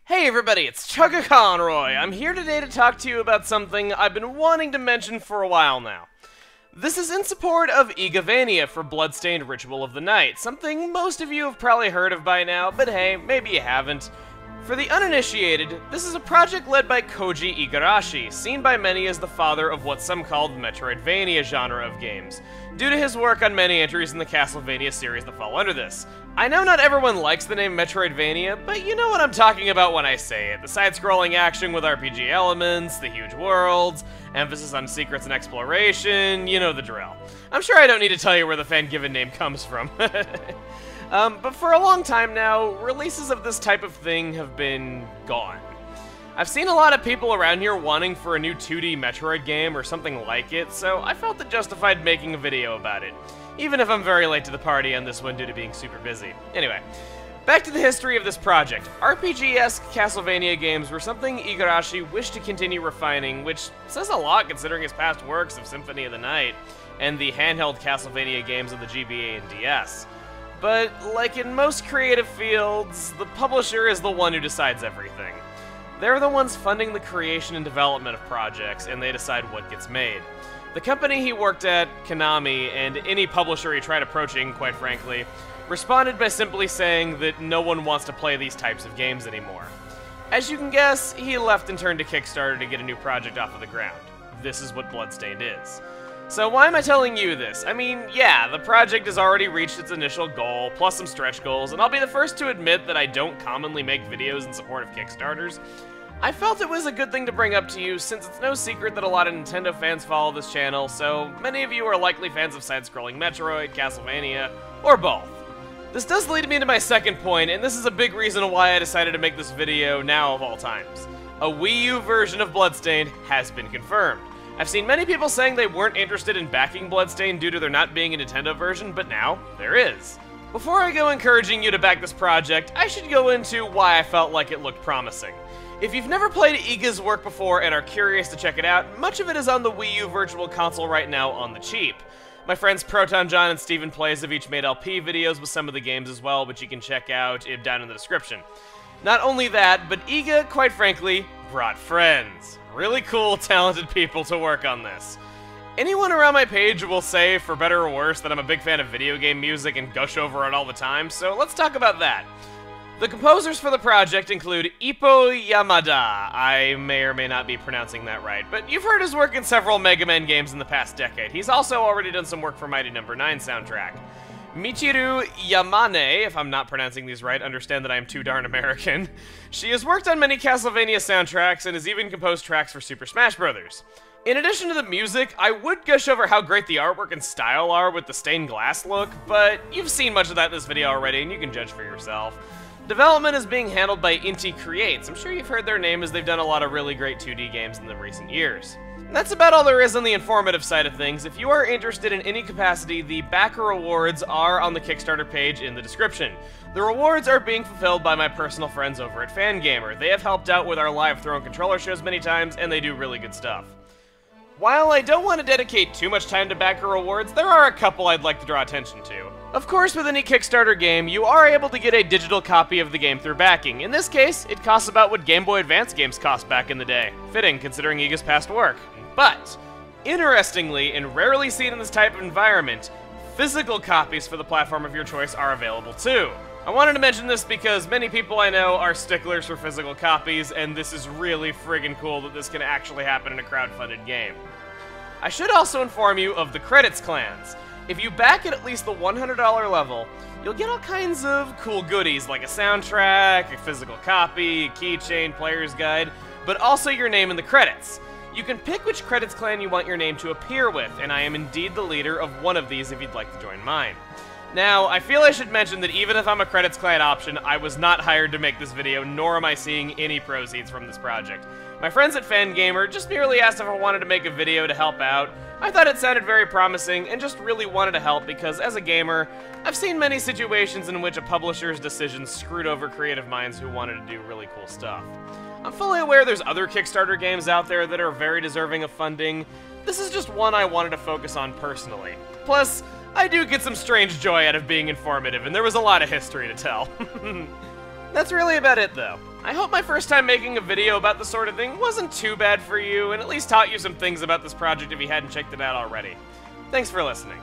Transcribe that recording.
Hey everybody, it's Chugga Conroy. I'm here today to talk to you about something I've been wanting to mention for a while now. This is in support of Igavania for Bloodstained Ritual of the Night, something most of you have probably heard of by now, but hey, maybe you haven't. For the uninitiated, this is a project led by Koji Igarashi, seen by many as the father of what some call the Metroidvania genre of games, due to his work on many entries in the Castlevania series that fall under this. I know not everyone likes the name Metroidvania, but you know what I'm talking about when I say it. The side-scrolling action with RPG elements, the huge worlds, emphasis on secrets and exploration, you know the drill. I'm sure I don't need to tell you where the fan-given name comes from. But for a long time now, releases of this type of thing have been gone. I've seen a lot of people around here wanting for a new 2D Metroid game or something like it, so I felt it justified making a video about it, even if I'm very late to the party on this one due to being super busy. Anyway, back to the history of this project. RPG-esque Castlevania games were something Igarashi wished to continue refining, which says a lot considering his past works of Symphony of the Night and the handheld Castlevania games of the GBA and DS. But, like in most creative fields, the publisher is the one who decides everything. They're the ones funding the creation and development of projects, and they decide what gets made. The company he worked at, Konami, and any publisher he tried approaching, quite frankly, responded by simply saying that no one wants to play these types of games anymore. As you can guess, he left and turned to Kickstarter to get a new project off of the ground. This is what Bloodstained is. So why am I telling you this? I mean, yeah, the project has already reached its initial goal, plus some stretch goals, and I'll be the first to admit that I don't commonly make videos in support of Kickstarters. I felt it was a good thing to bring up to you, since it's no secret that a lot of Nintendo fans follow this channel, so many of you are likely fans of side-scrolling Metroid, Castlevania, or both. This does lead me into my second point, and this is a big reason why I decided to make this video now of all times. A Wii U version of Bloodstained has been confirmed. I've seen many people saying they weren't interested in backing Bloodstained due to there not being a Nintendo version, but now there is. Before I go encouraging you to back this project, I should go into why I felt like it looked promising. If you've never played Iga's work before and are curious to check it out, much of it is on the Wii U Virtual Console right now on the cheap. My friends ProtonJon and StephenPlays have each made LP videos with some of the games as well, which you can check out down in the description. Not only that, but Iga, quite frankly, brought friends. Really cool, talented people to work on this. Anyone around my page will say, for better or worse, that I'm a big fan of video game music and gush over it all the time, so let's talk about that. The composers for the project include Ippo Yamada. I may or may not be pronouncing that right, but you've heard his work in several Mega Man games in the past decade. He's also already done some work for Mighty No. 9 soundtrack. Michiru Yamane, if I'm not pronouncing these right, understand that I am too darn American. She has worked on many Castlevania soundtracks and has even composed tracks for Super Smash Bros. In addition to the music, I would gush over how great the artwork and style are with the stained glass look, but you've seen much of that in this video already and you can judge for yourself. Development is being handled by Inti Creates. I'm sure you've heard their name as they've done a lot of really great 2D games in the recent years. That's about all there is on the informative side of things. If you are interested in any capacity, the backer rewards are on the Kickstarter page in the description. The rewards are being fulfilled by my personal friends over at Fangamer. They have helped out with our live throw and controller shows many times, and they do really good stuff. While I don't want to dedicate too much time to backer rewards, there are a couple I'd like to draw attention to. Of course, with any Kickstarter game, you are able to get a digital copy of the game through backing. In this case, it costs about what Game Boy Advance games cost back in the day. Fitting, considering Iga's past work. But, interestingly, and rarely seen in this type of environment, physical copies for the platform of your choice are available too. I wanted to mention this because many people I know are sticklers for physical copies, and this is really friggin' cool that this can actually happen in a crowdfunded game. I should also inform you of the credits clans. If you back at least the $100 level, you'll get all kinds of cool goodies like a soundtrack, a physical copy, a keychain, player's guide, but also your name in the credits. You can pick which credits clan you want your name to appear with, and I am indeed the leader of one of these if you'd like to join mine. Now, I feel I should mention that even if I'm a credits clan option, I was not hired to make this video, nor am I seeing any proceeds from this project. My friends at Fangamer just merely asked if I wanted to make a video to help out. I thought it sounded very promising, and just really wanted to help because, as a gamer, I've seen many situations in which a publisher's decisions screwed over creative minds who wanted to do really cool stuff. I'm fully aware there's other Kickstarter games out there that are very deserving of funding. This is just one I wanted to focus on personally. Plus, I do get some strange joy out of being informative, and there was a lot of history to tell. That's really about it, though. I hope my first time making a video about this sort of thing wasn't too bad for you, and at least taught you some things about this project if you hadn't checked it out already. Thanks for listening.